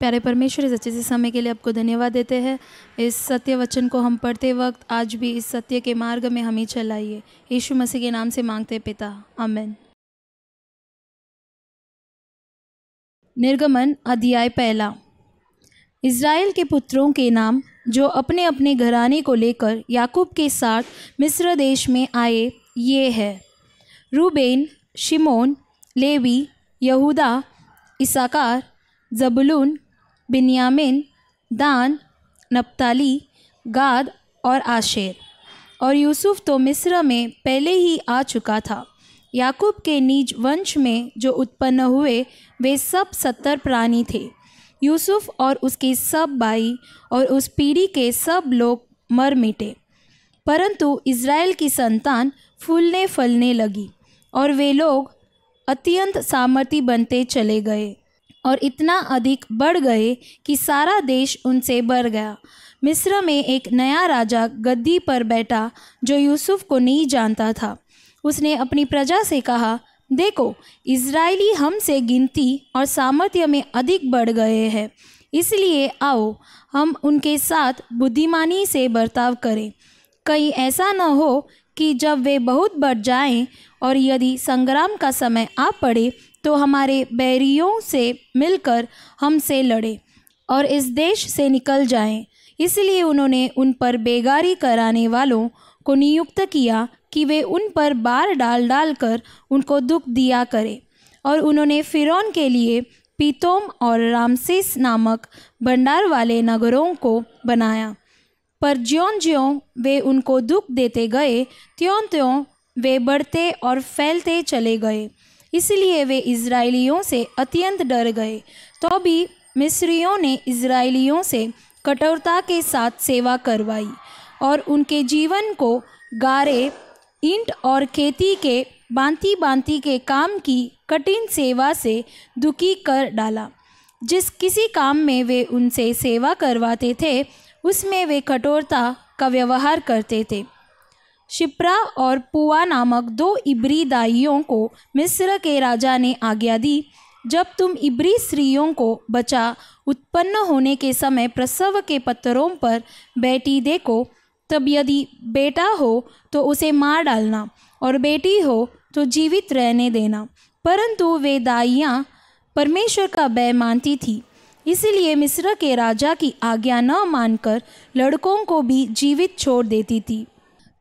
प्यारे परमेश्वर, इस अच्छे से समय के लिए आपको धन्यवाद देते हैं। इस सत्य वचन को हम पढ़ते वक्त आज भी इस सत्य के मार्ग में हमें चलाइए। यीशु मसीह के नाम से मांगते पिता, आमीन। निर्गमन अध्याय 1। इज़राइल के पुत्रों के नाम जो अपने अपने घराने को लेकर याकूब के साथ मिस्र देश में आए ये है: रूबेन, शिमोन, लेवी, यहूदा, इसाकार, जबूलून, बिन्यामीन, दान, नप्ताली, गाद और आशेर। और यूसुफ तो मिस्र में पहले ही आ चुका था। याकूब के निज वंश में जो उत्पन्न हुए वे सब 70 प्राणी थे। यूसुफ और उसके सब भाई और उस पीढ़ी के सब लोग मर मिटे, परंतु इज़राइल की संतान फूलने फलने लगी और वे लोग अत्यंत सामर्थी बनते चले गए और इतना अधिक बढ़ गए कि सारा देश उनसे भर गया। मिस्र में एक नया राजा गद्दी पर बैठा जो यूसुफ को नहीं जानता था। उसने अपनी प्रजा से कहा, देखो, इज़राइली हमसे गिनती और सामर्थ्य में अधिक बढ़ गए हैं, इसलिए आओ हम उनके साथ बुद्धिमानी से बर्ताव करें। कहीं ऐसा न हो कि जब वे बहुत बढ़ जाएं और यदि संग्राम का समय आ पड़े तो हमारे बैरियों से मिलकर हमसे लड़े और इस देश से निकल जाएं। इसलिए उन्होंने उन पर बेगारी कराने वालों को नियुक्त किया कि वे उन पर बार डाल डाल कर उनको दुख दिया करें। और उन्होंने फ़िरौन के लिए पीतोम और रामसेस नामक भंडार वाले नगरों को बनाया। पर ज्यों-ज्यों वे उनको दुख देते गए, त्यों-त्यों वे बढ़ते और फैलते चले गए। इसलिए वे इज़राइलियों से अत्यंत डर गए। तो भी मिस्रियों ने इज़राइलियों से कठोरता के साथ सेवा करवाई और उनके जीवन को गारे, ईंट और खेती के भांति भांति के काम की कठिन सेवा से दुखी कर डाला। जिस किसी काम में वे उनसे सेवा करवाते थे उसमें वे कठोरता का व्यवहार करते थे। शिप्रा और पुआ नामक 2 इब्री दाइयों को मिस्र के राजा ने आज्ञा दी, जब तुम इब्री स्त्रियों को बच्चा उत्पन्न होने के समय प्रसव के पत्थरों पर बैठी देखो, तब यदि बेटा हो तो उसे मार डालना और बेटी हो तो जीवित रहने देना। परंतु वे दाइयाँ परमेश्वर का भय मानती थी, इसलिए मिस्र के राजा की आज्ञा न मानकर लड़कों को भी जीवित छोड़ देती थी।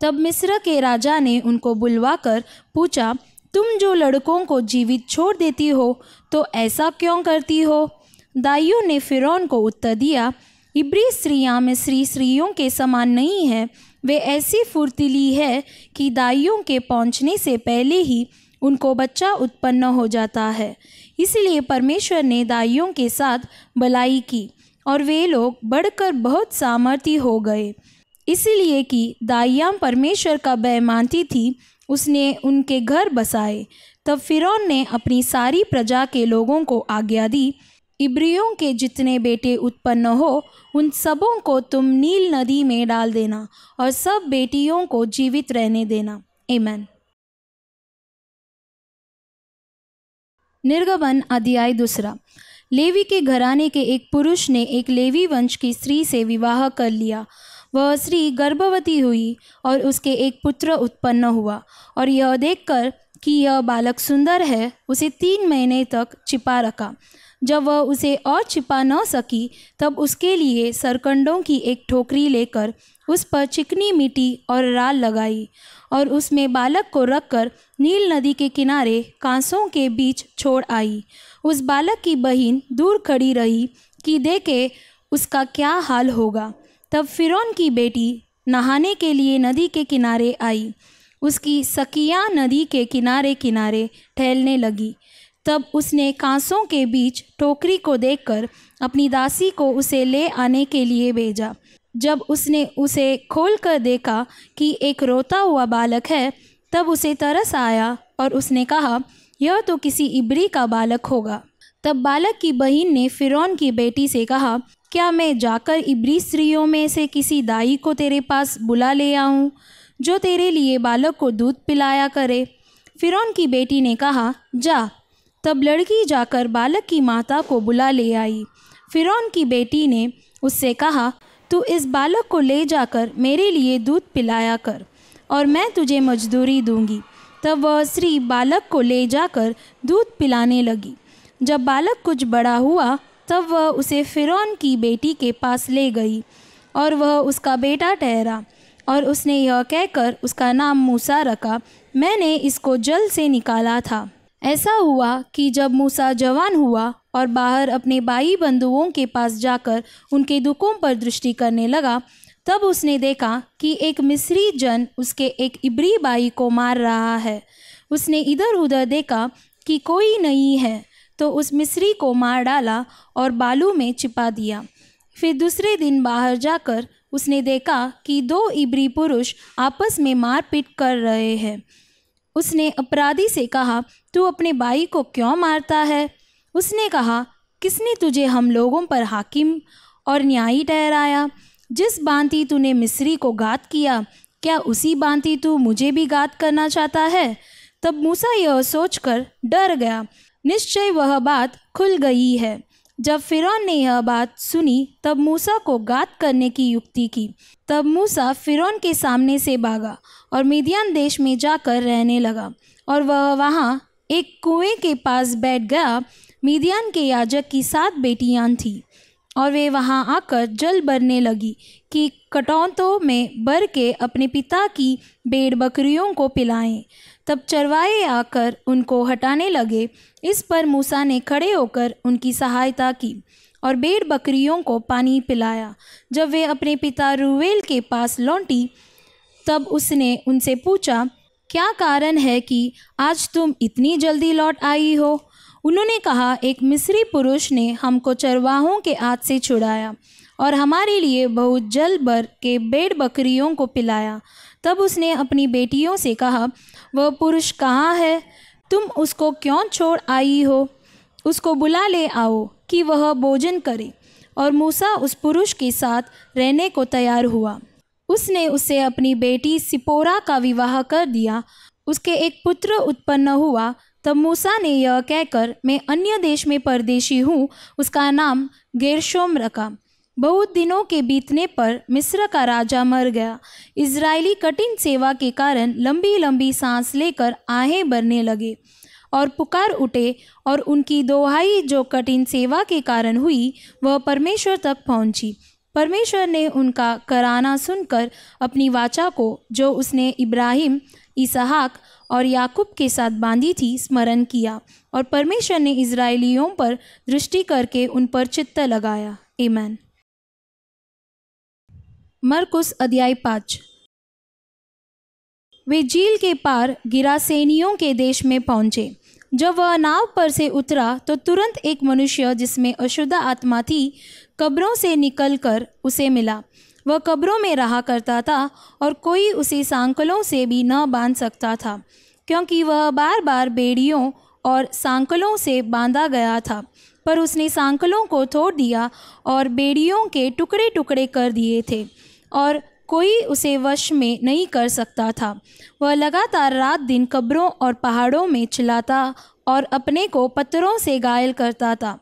तब मिस्र के राजा ने उनको बुलवाकर पूछा, तुम जो लड़कों को जीवित छोड़ देती हो तो ऐसा क्यों करती हो? दाइयों ने फ़िरौन को उत्तर दिया, इब्री स्त्रियाँ मिस्री स्त्रियों के समान नहीं हैं। वे ऐसी फुर्तीली है कि दाइयों के पहुँचने से पहले ही उनको बच्चा उत्पन्न हो जाता है। इसलिए परमेश्वर ने दाइयों के साथ भलाई की और वे लोग बढ़कर बहुत सामर्थी हो गए। इसलिए कि दाइयाँ परमेश्वर का भय मानती थी, उसने उनके घर बसाए। तब फ़िरौन ने अपनी सारी प्रजा के लोगों को आज्ञा दी, इब्रियों के जितने बेटे उत्पन्न हो उन सबों को तुम नील नदी में डाल देना और सब बेटियों को जीवित रहने देना। आमीन। निर्गमन अध्याय 2। लेवी के घराने के एक पुरुष ने एक लेवी वंश की स्त्री से विवाह कर लिया। वह स्त्री गर्भवती हुई और उसके एक पुत्र उत्पन्न हुआ, और यह देखकर कि यह बालक सुंदर है उसे 3 महीने तक छिपा रखा। जब वह उसे और छिपा न सकी तब उसके लिए सरकंडों की एक ठोकरी लेकर उस पर चिकनी मिट्टी और राल लगाई और उसमें बालक को रखकर नील नदी के किनारे कांसों के बीच छोड़ आई। उस बालक की बहन दूर खड़ी रही कि देखे उसका क्या हाल होगा। तब फ़िरौन की बेटी नहाने के लिए नदी के किनारे आई। उसकी सखियाँ नदी के किनारे किनारे टहलने लगी। तब उसने कांसों के बीच टोकरी को देखकर अपनी दासी को उसे ले आने के लिए भेजा। जब उसने उसे खोलकर देखा कि एक रोता हुआ बालक है, तब उसे तरस आया और उसने कहा, यह तो किसी इब्री का बालक होगा। तब बालक की बहन ने फ़िरौन की बेटी से कहा, क्या मैं जाकर इब्री स्त्रियों में से किसी दाई को तेरे पास बुला ले आऊँ, जो तेरे लिए बालक को दूध पिलाया करे? फ़िरौन की बेटी ने कहा, जा। तब लड़की जाकर बालक की माता को बुला ले आई। फिरौन की बेटी ने उससे कहा, तू इस बालक को ले जाकर मेरे लिए दूध पिलाया कर और मैं तुझे मजदूरी दूंगी। तब वह स्त्री बालक को ले जाकर दूध पिलाने लगी। जब बालक कुछ बड़ा हुआ तब वह उसे फिरौन की बेटी के पास ले गई और वह उसका बेटा ठहरा और उसने यह कहकर उसका नाम मूसा रखा, मैंने इसको जल से निकाला था। ऐसा हुआ कि जब मूसा जवान हुआ और बाहर अपने भाई बंधुओं के पास जाकर उनके दुखों पर दृष्टि करने लगा, तब उसने देखा कि एक मिस्री जन उसके एक इब्री भाई को मार रहा है। उसने इधर उधर देखा कि कोई नहीं है तो उस मिस्री को मार डाला और बालू में छिपा दिया। फिर दूसरे दिन बाहर जाकर उसने देखा कि 2 इब्री पुरुष आपस में मारपीट कर रहे हैं। उसने अपराधी से कहा, तू अपने भाई को क्यों मारता है? उसने कहा, किसने तुझे हम लोगों पर हाकिम और न्यायी ठहराया? जिस भांति तूने मिस्री को घात किया, क्या उसी भांति तू मुझे भी घात करना चाहता है? तब मूसा यह सोचकर डर गया, निश्चय वह बात खुल गई है। जब फिरौन ने यह बात सुनी तब मूसा को घात करने की युक्ति की। तब मूसा फिरौन के सामने से भागा और मिद्यान देश में जाकर रहने लगा और वह वहाँ एक कुएं के पास बैठ गया। मिद्यान के याजक की 7 बेटियां थीं और वे वहाँ आकर जल भरने लगी कि कटौतों में भर के अपने पिता की भेड़ बकरियों को पिलाएं। तब चरवाहे आकर उनको हटाने लगे। इस पर मूसा ने खड़े होकर उनकी सहायता की और भेड़ बकरियों को पानी पिलाया। जब वे अपने पिता रूबेन के पास लौटी तब उसने उनसे पूछा, क्या कारण है कि आज तुम इतनी जल्दी लौट आई हो? उन्होंने कहा, एक मिस्री पुरुष ने हमको चरवाहों के हाथ से छुड़ाया और हमारे लिए बहुत जल भर के भेड़ बकरियों को पिलाया। तब उसने अपनी बेटियों से कहा, वह पुरुष कहाँ है? तुम उसको क्यों छोड़ आई हो? उसको बुला ले आओ कि वह भोजन करे। और मूसा उस पुरुष के साथ रहने को तैयार हुआ। उसने उससे अपनी बेटी सिपोरा का विवाह कर दिया। उसके एक पुत्र उत्पन्न हुआ। तब मूसा ने यह कहकर, मैं अन्य देश में परदेशी हूँ, उसका नाम गेरशोम रखा। बहुत दिनों के बीतने पर मिस्र का राजा मर गया। इजरायली कठिन सेवा के कारण लंबी लंबी सांस लेकर आहें भरने लगे और पुकार उठे और उनकी दोहाई जो कठिन सेवा के कारण हुई वह परमेश्वर तक पहुंची। परमेश्वर ने उनका कराना सुनकर अपनी वाचा को जो उसने इब्राहिम, इसहाक और याकूब के साथ बांधी थी स्मरण किया और परमेश्वर ने इजरायलियों पर दृष्टि करके उन पर चित्त लगाया। आमीन। मरकुस अध्याय 5। वे झील के पार गिरासेनियों के देश में पहुंचे। जब वह नाव पर से उतरा तो तुरंत एक मनुष्य जिसमें अशुद्ध आत्मा थी कब्रों से निकलकर उसे मिला। वह कब्रों में रहा करता था और कोई उसे सांकलों से भी न बांध सकता था, क्योंकि वह बार बार बेड़ियों और सांकलों से बांधा गया था। पर उसने सांकलों को तोड़ दिया और बेड़ियों के टुकड़े टुकड़े कर दिए थे और कोई उसे वश में नहीं कर सकता था। वह लगातार रात दिन कब्रों और पहाड़ों में चिल्लाता और अपने को पत्थरों से घायल करता था।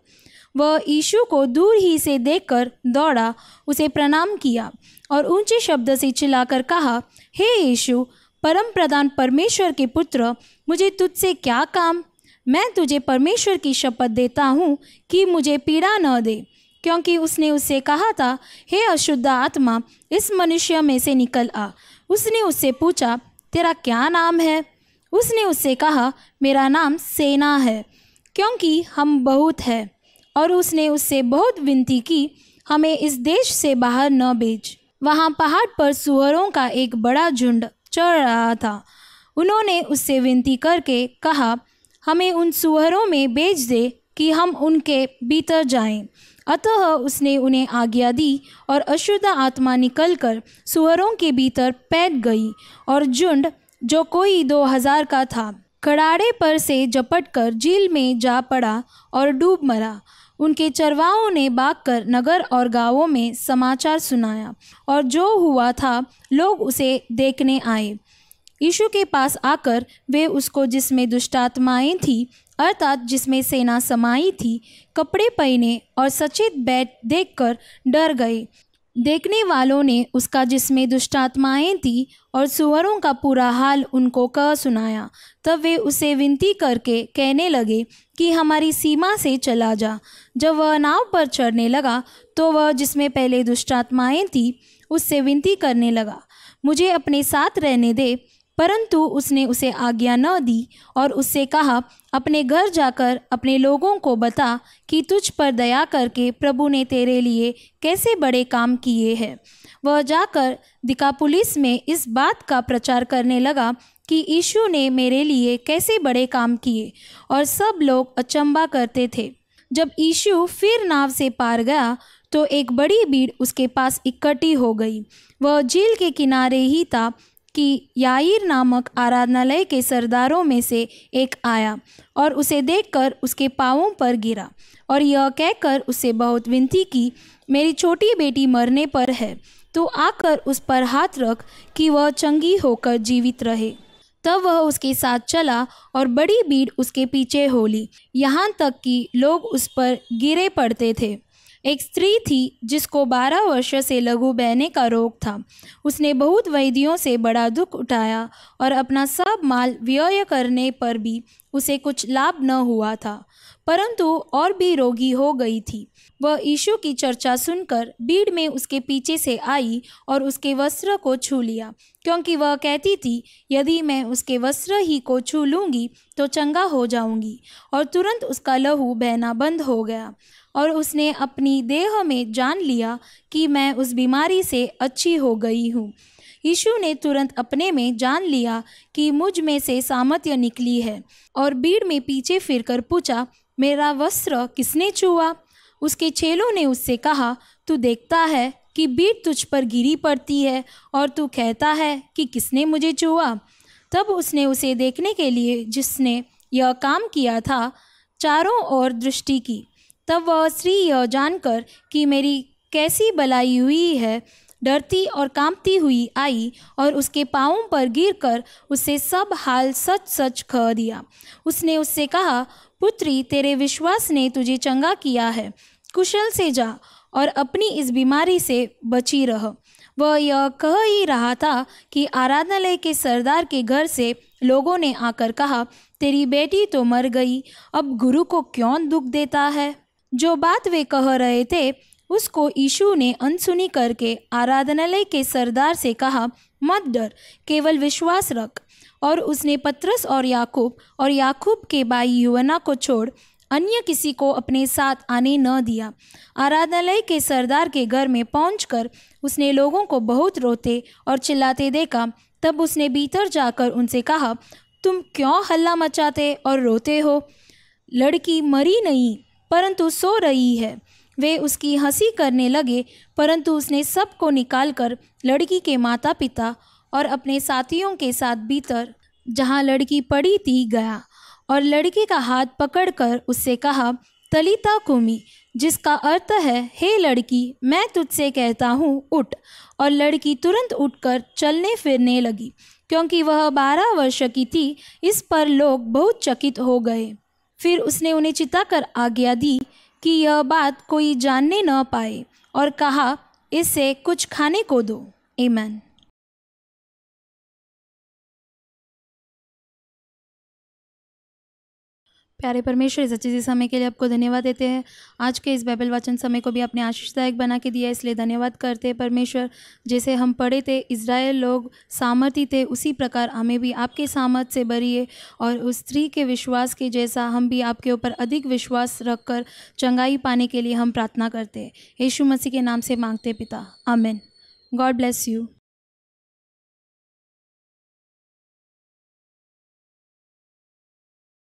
वह यीशु को दूर ही से देखकर दौड़ा, उसे प्रणाम किया और ऊंचे शब्द से चिल्लाकर कहा, हे यीशु, परम प्रधान परमेश्वर के पुत्र, मुझे तुझसे क्या काम? मैं तुझे परमेश्वर की शपथ देता हूँ कि मुझे पीड़ा न दे। क्योंकि उसने उससे कहा था, हे अशुद्ध आत्मा, इस मनुष्य में से निकल आ। उसने उससे पूछा, तेरा क्या नाम है? उसने उससे कहा, मेरा नाम सेना है, क्योंकि हम बहुत हैं। और उसने उससे बहुत विनती की, हमें इस देश से बाहर न भेज। वहाँ पहाड़ पर सूअरों का एक बड़ा झुंड चढ़ रहा था। उन्होंने उससे विनती करके कहा, हमें उन सूअरों में भेज दे कि हम उनके भीतर जाएं। अतः उसने उन्हें आज्ञा दी और अशुद्ध आत्मा निकलकर सूअरों के भीतर पैठ गई और झुंड जो कोई 2000 का था कड़ाड़े पर से झपटकर झील में जा पड़ा और डूब मरा। उनके चरवाहों ने भागकर नगर और गांवों में समाचार सुनाया और जो हुआ था लोग उसे देखने आए। यीशु के पास आकर वे उसको जिसमें दुष्टात्माएं थी अर्थात जिसमें सेना समाई थी, कपड़े पहने और सचेत बैठ देखकर डर गए। देखने वालों ने उसका जिसमें दुष्टात्माएं थी और सुअरों का पूरा हाल उनको कह सुनाया। तब वे उसे विनती करके कहने लगे कि हमारी सीमा से चला जा। जब वह नाव पर चढ़ने लगा तो वह जिसमें पहले दुष्टात्माएं थी उससे विनती करने लगा, मुझे अपने साथ रहने दे। परंतु उसने उसे आज्ञा न दी और उससे कहा, अपने घर जाकर अपने लोगों को बता कि तुझ पर दया करके प्रभु ने तेरे लिए कैसे बड़े काम किए हैं। वह जाकर दिकापुलिस में इस बात का प्रचार करने लगा कि यीशु ने मेरे लिए कैसे बड़े काम किए, और सब लोग अचंभा करते थे। जब यीशु फिर नाव से पार गया तो एक बड़ी भीड़ उसके पास इकट्ठी हो गई। वह झील के किनारे ही था कि याईर नामक आराधनालय के सरदारों में से एक आया और उसे देखकर उसके पांवों पर गिरा और यह कहकर उससे बहुत विनती की, मेरी छोटी बेटी मरने पर है, तो आकर उस पर हाथ रख कि वह चंगी होकर जीवित रहे। तब वह उसके साथ चला और बड़ी भीड़ उसके पीछे हो ली, यहाँ तक कि लोग उस पर गिरे पड़ते थे। एक स्त्री थी जिसको 12 वर्ष से लघु बहने का रोग था। उसने बहुत वैद्यों से बड़ा दुख उठाया और अपना सब माल व्यय करने पर भी उसे कुछ लाभ न हुआ था, परंतु और भी रोगी हो गई थी। वह यीशु की चर्चा सुनकर भीड़ में उसके पीछे से आई और उसके वस्त्र को छू लिया, क्योंकि वह कहती थी, यदि मैं उसके वस्त्र ही को छू लूँगी तो चंगा हो जाऊँगी। और तुरंत उसका लहू बहना बंद हो गया और उसने अपनी देह में जान लिया कि मैं उस बीमारी से अच्छी हो गई हूँ। यीशु ने तुरंत अपने में जान लिया कि मुझ में से सामर्थ्य निकली है और भीड़ में पीछे फिरकर पूछा, मेरा वस्त्र किसने छुआ? उसके चेलों ने उससे कहा, तू देखता है कि भीड़ तुझ पर गिरी पड़ती है और तू कहता है कि किसने मुझे छुआ? तब उसने उसे देखने के लिए जिसने यह काम किया था चारों ओर दृष्टि की। तब वह स्त्री यह जानकर कि मेरी कैसी भलाई हुई है, डरती और कांपती हुई आई और उसके पांवों पर गिरकर उससे सब हाल सच सच कह दिया। उसने उससे कहा, पुत्री, तेरे विश्वास ने तुझे चंगा किया है, कुशल से जा और अपनी इस बीमारी से बची रह। वह यह कह ही रहा था कि आराधनालय के सरदार के घर से लोगों ने आकर कहा, तेरी बेटी तो मर गई, अब गुरु को क्यों दुख देता है? जो बात वे कह रहे थे उसको यीशु ने अनसुनी करके आराधनालय के सरदार से कहा, मत डर, केवल विश्वास रख। और उसने पतरस और याकूब के भाई यूहन्ना को छोड़ अन्य किसी को अपने साथ आने न दिया। आराधनालय के सरदार के घर में पहुंचकर उसने लोगों को बहुत रोते और चिल्लाते देखा। तब उसने भीतर जाकर उनसे कहा, तुम क्यों हल्ला मचाते और रोते हो? लड़की मरी नहीं परंतु सो रही है। वे उसकी हंसी करने लगे, परंतु उसने सबको निकालकर लड़की के माता पिता और अपने साथियों के साथ भीतर जहाँ लड़की पड़ी थी गया और लड़की का हाथ पकड़कर उससे कहा, तलीता कुमी, जिसका अर्थ है, हे लड़की, मैं तुझसे कहता हूँ, उठ। और लड़की तुरंत उठकर चलने फिरने लगी, क्योंकि वह 12 वर्ष की थी। इस पर लोग बहुत चकित हो गए। फिर उसने उन्हें चिताकर आज्ञा दी कि यह बात कोई जानने न पाए और कहा, इससे कुछ खाने को दो। आमीन। प्यारे परमेश्वर, इस अच्छे से समय के लिए आपको धन्यवाद देते हैं। आज के इस बाइबल वाचन समय को भी आपने आशीषदायक बना के दिया, इसलिए धन्यवाद करते हैं परमेश्वर। जैसे हम पढ़े थे, इज़राइल लोग सामर्थी थे, उसी प्रकार हमें भी आपके सामर्थ से भरिए और उस स्त्री के विश्वास के जैसा हम भी आपके ऊपर अधिक विश्वास रखकर चंगाई पाने के लिए हम प्रार्थना करते हैं। यीशु मसीह के नाम से मांगते पिता, आमीन। God bless you.